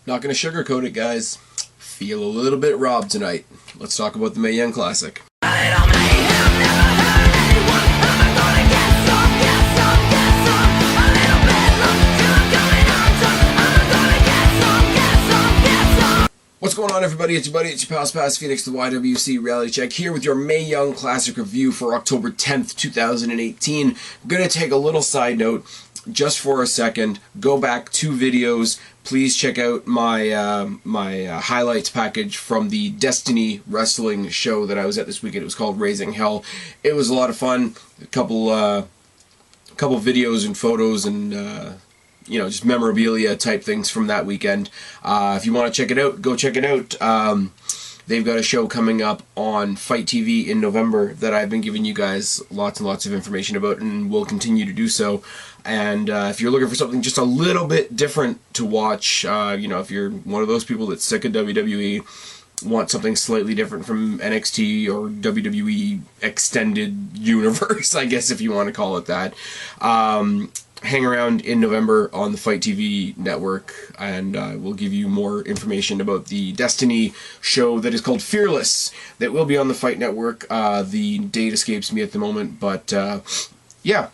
Not gonna sugarcoat it, guys. Feel a little bit robbed tonight. Let's talk about the Mae Young Classic. What's going on, everybody? It's your buddy, it's your pal Spaz Phoenix, the YWC Reality Check, here with your Mae Young Classic review for October 10th, 2018. I'm going to take a little side note just for a second. Go back 2 videos. Please check out my highlights package from the Destiny wrestling show that I was at this weekend. It was called Raising Hell. It was a lot of fun. A couple videos and photos and you know, just memorabilia type things from that weekend. If you want to check it out, go check it out. They've got a show coming up on Fight TV in November that I've been giving you guys lots and lots of information about, and will continue to do so. And if you're looking for something just a little bit different to watch, you know, if you're one of those people that's sick of WWE, want something slightly different from NXT or WWE Extended Universe, I guess if you want to call it that, hang around in November on the Fight TV network, and we'll give you more information about the Destiny show that is called Fearless, that will be on the Fight network. The date escapes me at the moment, but yeah,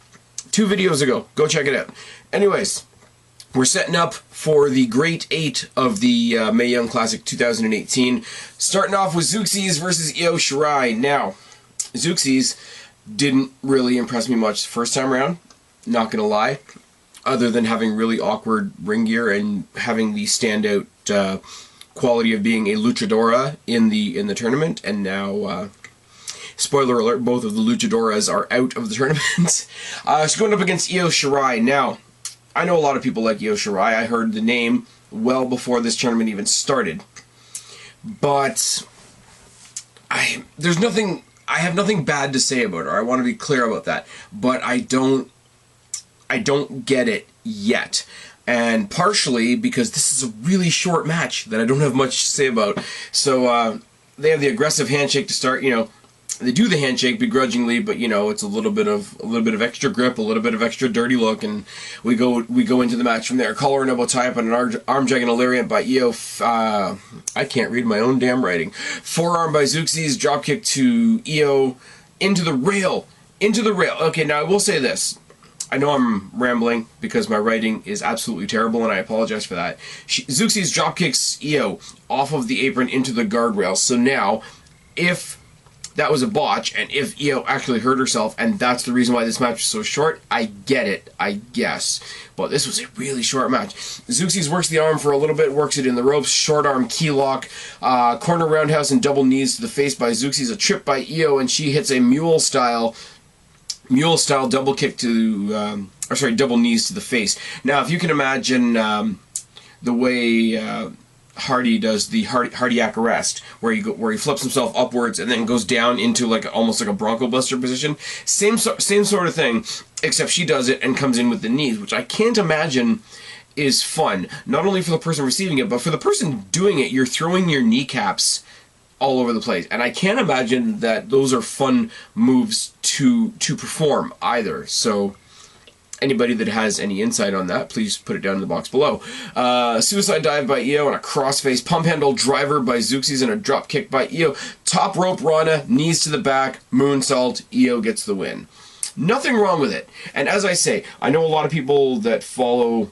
2 videos ago. Go check it out. Anyways, we're setting up for the Great 8 of the Mae Young Classic 2018. Starting off with Zeuxis versus Io Shirai. Now, Zeuxis didn't really impress me much the first time around. Not gonna lie, other than having really awkward ring gear and having the standout quality of being a luchadora in the tournament, and now spoiler alert, both of the luchadoras are out of the tournament. She's going up against Io Shirai. Now, I know a lot of people like Io Shirai. I heard the name well before this tournament even started, but I have nothing bad to say about her. I want to be clear about that, but I don't get it yet. And partially because this is a really short match that I don't have much to say about. So they have the aggressive handshake to start. You know, they do the handshake begrudgingly, but you know, it's a little bit of extra grip, a little bit of extra dirty look, and we go into the match from there. Collar and elbow tie up and an arm drag and a lariat by Io. I can't read my own damn writing. Forearm by Zeuxis, dropkick to Io into the rail. Okay, now I will say this. I know I'm rambling because my writing is absolutely terrible, and I apologize for that. Zeuxis dropkicks Io off of the apron into the guardrail. So now, if that was a botch, and if Io actually hurt herself, and that's the reason why this match was so short, I get it, I guess. But this was a really short match. Zeuxis works the arm for a little bit, works it in the ropes, short arm key lock, corner roundhouse and double knees to the face by Zeuxis, a trip by Io, and she hits a mule-style double kick to, double knees to the face. Now, if you can imagine the way Hardy does the Hardiac arrest, where he flips himself upwards and then goes down into almost like a Bronco Buster position, same sort of thing, except she does it and comes in with the knees, which I can't imagine is fun. Not only for the person receiving it, but for the person doing it, you're throwing your kneecaps all over the place, and I can't imagine that those are fun moves to perform either. So anybody that has any insight on that, please put it down in the box below. Suicide dive by Io and a crossface pump handle driver by Zeuxis and a drop kick by Io. Top rope Rana, knees to the back, moonsault. Io gets the win. Nothing wrong with it. And as I say, I know a lot of people that follow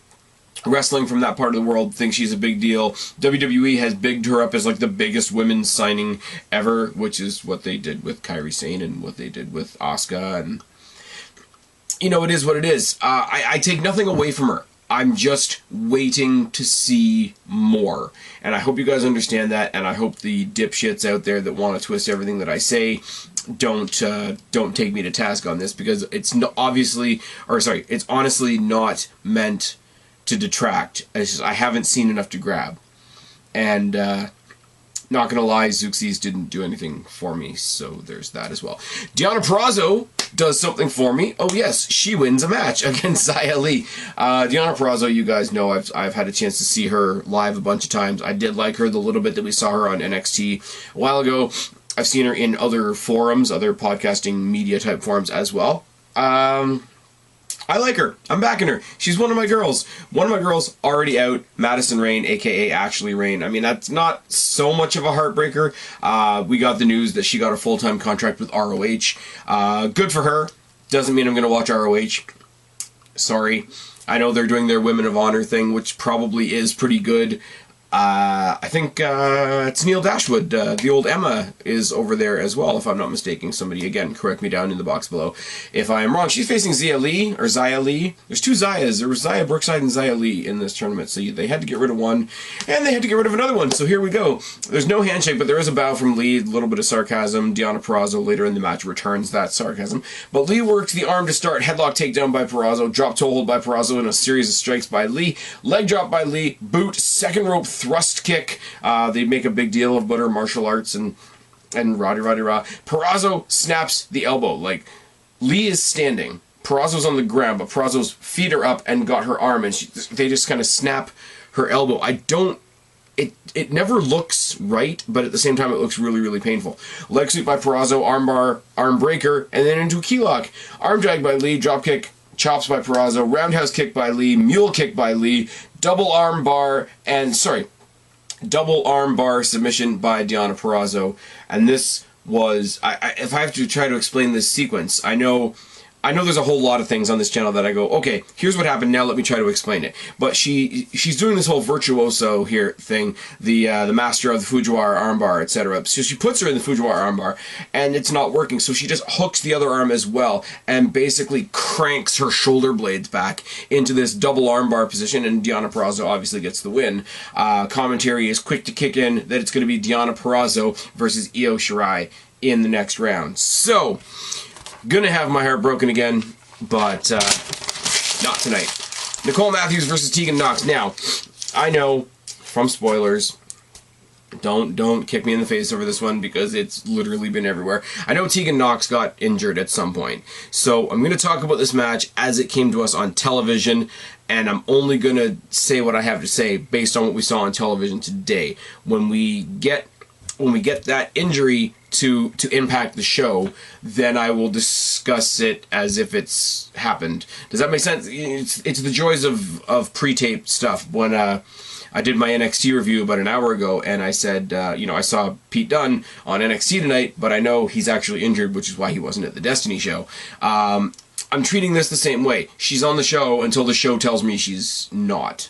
wrestling from that part of the world think she's a big deal. WWE has bigged her up as like the biggest women's signing ever, which is what they did with Kairi Sane and what they did with Asuka, and you know, it is what it is. I take nothing away from her. I'm just waiting to see more, and I hope you guys understand that, and I hope the dipshits out there that want to twist everything that I say don't take me to task on this, because it's it's honestly not meant to detract. It's just I haven't seen enough to grab, and not gonna lie, Zeuxis didn't do anything for me, so there's that as well. Deonna Purrazzo does something for me. Oh yes, she wins a match against Xia Li. Deonna Purrazzo, you guys know, I've had a chance to see her live a bunch of times. I did like her the little bit that we saw her on NXT a while ago. I've seen her in other forums, other podcasting media type forums as well. I like her. I'm backing her. She's one of my girls. One of my girls already out, Madison Rayne, a.k.a. Ashley Rayne. I mean, that's not so much of a heartbreaker. We got the news that she got a full-time contract with ROH. Good for her. Doesn't mean I'm going to watch ROH. Sorry. I know they're doing their Women of Honor thing, which probably is pretty good. I think it's Neil Dashwood. The old Emma is over there as well, if I'm not mistaken. Somebody, again, correct me down in the box below if I am wrong. She's facing Zia Lee, or Zia Lee. There's two Zias. There was Zia Brookside and Zia Lee in this tournament, so they had to get rid of one, and they had to get rid of another one, so here we go. There's no handshake, but there is a bow from Lee, a little bit of sarcasm. Deonna Purrazzo later in the match returns that sarcasm. But Lee works the arm to start, headlock takedown by Purrazzo, drop toe hold by Purrazzo, and a series of strikes by Lee. Leg drop by Lee, boot, second rope thrust kick. They make a big deal about her martial arts and rah. Purrazzo snaps the elbow. Like, Lee is standing. Purrazzo's on the ground, but Purrazzo's feet are up and got her arm, and they just kind of snap her elbow. It never looks right, but at the same time it looks really, really painful. Leg sweep by Purrazzo, armbar, arm breaker, and then into a key lock. Arm drag by Lee, drop kick, chops by Purrazzo, roundhouse kick by Lee, mule kick by Lee, double arm bar submission by Deonna Purrazzo. And this was, if I have to try to explain this sequence, I know there's a whole lot of things on this channel that I go, okay, here's what happened, now let me try to explain it. But she's doing this whole virtuoso here thing, the master of the Fujiwara armbar, etc. So she puts her in the Fujiwara armbar, and it's not working, so she just hooks the other arm as well, and basically cranks her shoulder blades back into this double armbar position, and Deonna Purrazzo obviously gets the win. Commentary is quick to kick in that it's going to be Deonna Purrazzo versus Io Shirai in the next round. So, gonna have my heart broken again, but not tonight. Nicole Matthews versus Tegan Nox. Now, I know from spoilers, don't kick me in the face over this one because it's literally been everywhere. I know Tegan Nox got injured at some point, so I'm gonna talk about this match as it came to us on television, and I'm only gonna say what I have to say based on what we saw on television today. When we get that injury to impact the show, then I will discuss it as if it's happened. Does that make sense? It's the joys of pre-tape stuff. When I did my NXT review about an hour ago, and I said, I saw Pete Dunne on NXT tonight, but I know he's actually injured, which is why he wasn't at the Destiny show. I'm treating this the same way. She's on the show until the show tells me she's not.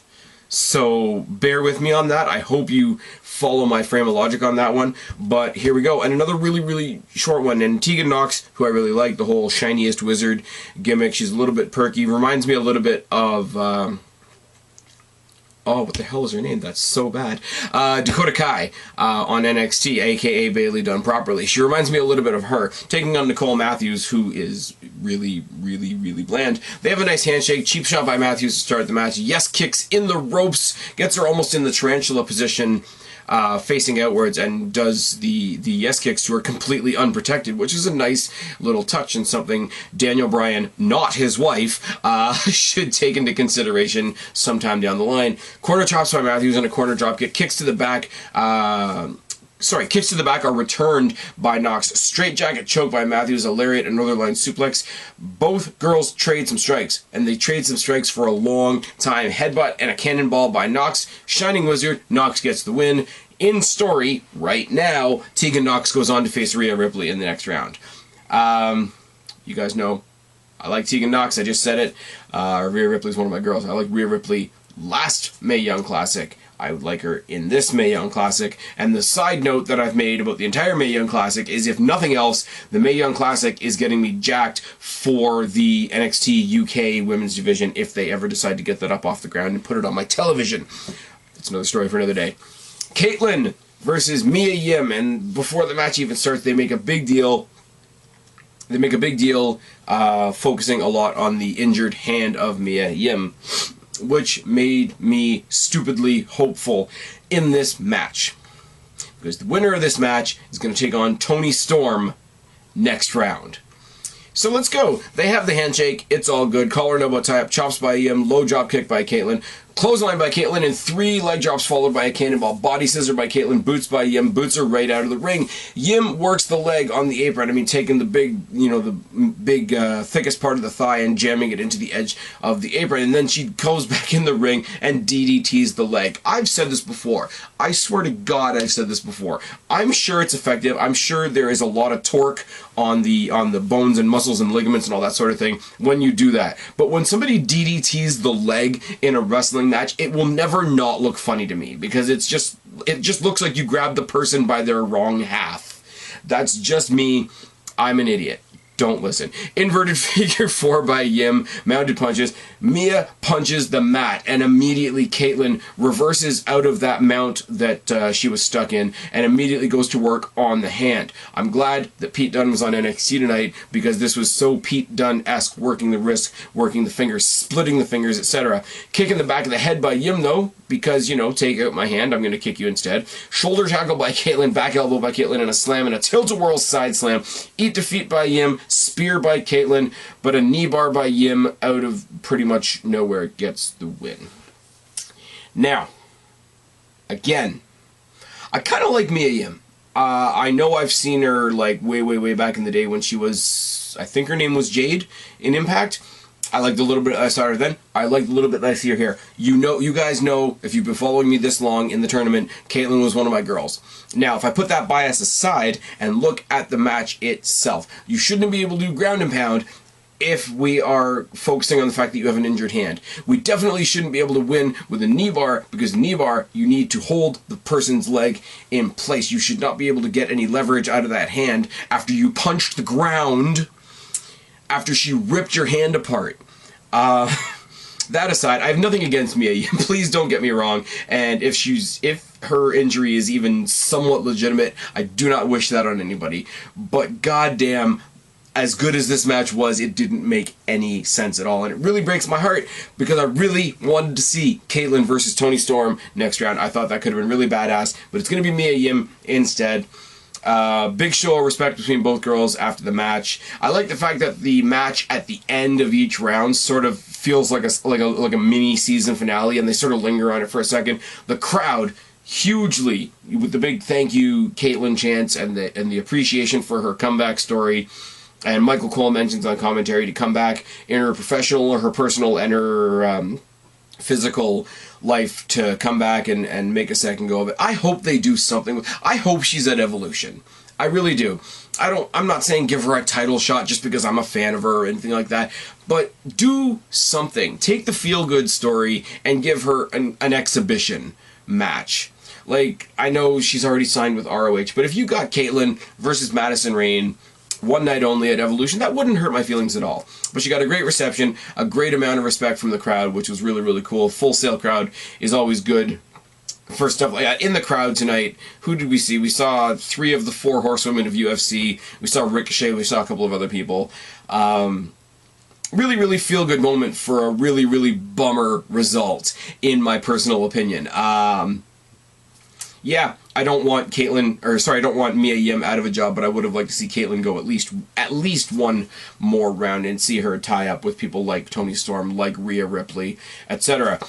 So bear with me on that. I hope you follow my frame of logic on that one. But here we go. And another really, really short one. And Tegan Nox, who I really like, the whole shiniest wizard gimmick. She's a little bit perky. Reminds me a little bit of... oh, what the hell is her name? That's so bad. Dakota Kai on NXT, a.k.a. Bailey done properly. She reminds me a little bit of her, taking on Nicole Matthews, who is really, really, really bland. They have a nice handshake. Cheap shot by Matthews to start the match. Yes kicks in the ropes. Gets her almost in the tarantula position, facing outwards, and does the yes kicks to her completely unprotected, which is a nice little touch and something Daniel Bryan, not his wife, should take into consideration sometime down the line. Corner chops by Matthews and a corner drop kick. Kicks to the back. Kicks to the back are returned by Nox. Straight jacket choke by Matthews, a lariat, and Northern Line suplex. Both girls trade some strikes, and they trade some strikes for a long time. Headbutt and a cannonball by Nox. Shining Wizard, Nox gets the win. In story, right now, Tegan Nox goes on to face Rhea Ripley in the next round. You guys know, I like Tegan Nox, I just said it. Rhea Ripley's one of my girls. I like Rhea Ripley last Mae Young Classic. I would like her in this Mae Young Classic. And the side note that I've made about the entire Mae Young Classic is, if nothing else, the Mae Young Classic is getting me jacked for the NXT UK Women's Division if they ever decide to get that up off the ground and put it on my television. That's another story for another day. Caitlyn versus Mia Yim, and before the match even starts, they make a big deal. Focusing a lot on the injured hand of Mia Yim, which made me stupidly hopeful in this match, because the winner of this match is going to take on Toni Storm next round. So let's go. They have the handshake. It's all good. Collar and elbow tie-up. Chops by Yim. Low drop kick by Caitlyn. Clothesline by Caitlyn, and 3 leg drops followed by a cannonball. Body scissor by Caitlyn, boots by Yim. Boots are right out of the ring. Yim works the leg on the apron. I mean, taking the big, thickest part of the thigh and jamming it into the edge of the apron. And then she goes back in the ring and DDTs the leg. I've said this before. I swear to God I've said this before. I'm sure it's effective. I'm sure there is a lot of torque on the bones and muscles and ligaments and all that sort of thing when you do that. But when somebody DDTs the leg in a wrestling match, it will never not look funny to me, because it just looks like you grabbed the person by their wrong half. That's just me. I'm an idiot. Don't listen. Inverted figure 4 by Yim. Mounted punches. Mia punches the mat, and immediately Caitlyn reverses out of that mount that she was stuck in and immediately goes to work on the hand. I'm glad that Pete Dunne was on NXT tonight, because this was so Pete Dunne-esque, working the wrist, working the fingers, splitting the fingers, etc. Kick in the back of the head by Yim, though, because, take out my hand, I'm going to kick you instead. Shoulder tackle by Caitlyn, back elbow by Caitlyn, and a slam and a tilt-a-whirl side slam. Eat defeat by Yim, spear by Caitlyn, but a knee bar by Yim out of pretty much nowhere gets the win. Now, again, I kind of like Mia Yim. I know I've seen her like way back in the day when she was, I think her name was Jade in Impact. I liked a little bit I saw her then. I liked a little bit that I see her here. You guys know, if you've been following me this long in the tournament, Caitlyn was one of my girls. Now, if I put that bias aside and look at the match itself, you shouldn't be able to do ground and pound if we are focusing on the fact that you have an injured hand. We definitely shouldn't be able to win with a knee bar, because knee bar, you need to hold the person's leg in place. You should not be able to get any leverage out of that hand after you punched the ground, after she ripped your hand apart. That aside, I have nothing against Mia. Please don't get me wrong. And if her injury is even somewhat legitimate, I do not wish that on anybody. But goddamn, as good as this match was, it didn't make any sense at all. And it really breaks my heart, because I really wanted to see Caitlyn versus Toni Storm next round. I thought that could have been really badass, but it's going to be Mia Yim instead. Big show of respect between both girls after the match. I like the fact that the match at the end of each round sort of feels like a mini season finale, and they sort of linger on it for a second. The crowd hugely, with the big thank you Caitlyn chants and the appreciation for her comeback story. And Michael Cole mentions on commentary to come back in her professional or her personal and her physical life, to come back and make a second go of it. I hope they do something. I hope she's at Evolution. I really do. I'm not saying give her a title shot just because I'm a fan of her or anything like that, but do something. Take the feel-good story and give her an exhibition match. Like, I know she's already signed with ROH, but if you got Caitlyn versus Madison Rayne one night only at Evolution, that wouldn't hurt my feelings at all. But she got a great reception, a great amount of respect from the crowd, which was really, really cool. Full Sail crowd is always good for stuff like that. In the crowd tonight, who did we see? We saw 3 of the 4 horsewomen of UFC. We saw Ricochet. We saw a couple of other people. Really, really feel-good moment for a really, really bummer result, in my personal opinion. Yeah, I don't want Mia Yim out of a job, but I would have liked to see Caitlyn go at least one more round and see her tie up with people like Toni Storm, like Rhea Ripley, etc.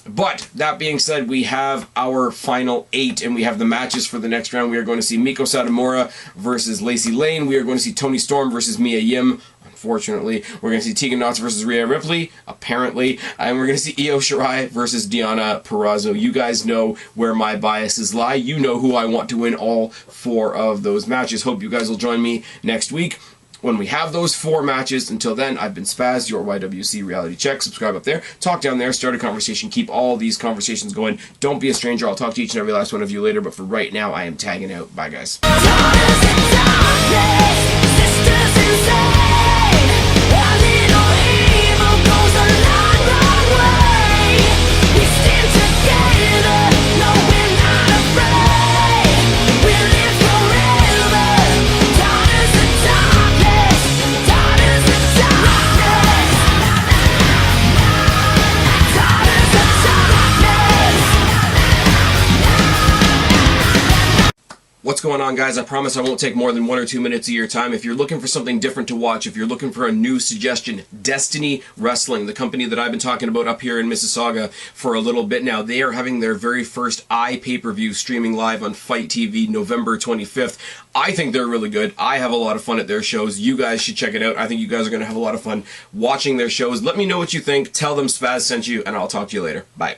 But, that being said, we have our final 8, and we have the matches for the next round. We are going to see Miko Satomura versus Lacey Lane. We are going to see Toni Storm versus Mia Yim. Unfortunately, we're going to see Tegan Nox versus Rhea Ripley, apparently, and we're going to see Io Shirai versus Deonna Purrazzo. You guys know where my biases lie. You know who I want to win all 4 of those matches. Hope you guys will join me next week when we have those 4 matches. Until then, I've been Spaz, your YWC Reality Check. Subscribe up there, talk down there, start a conversation, keep all these conversations going. Don't be a stranger. I'll talk to each and every last one of you later, but for right now, I am tagging out. Bye, guys. What's going on, guys? I promise I won't take more than 1 or 2 minutes of your time. If you're looking for something different to watch, if you're looking for a new suggestion, Destiny Wrestling, the company that I've been talking about up here in Mississauga for a little bit now, they are having their very first pay-per-view streaming live on Fight TV November 25th. I think they're really good. I have a lot of fun at their shows. You guys should check it out. I think you guys are going to have a lot of fun watching their shows. Let me know what you think. Tell them Spaz sent you, and I'll talk to you later. Bye.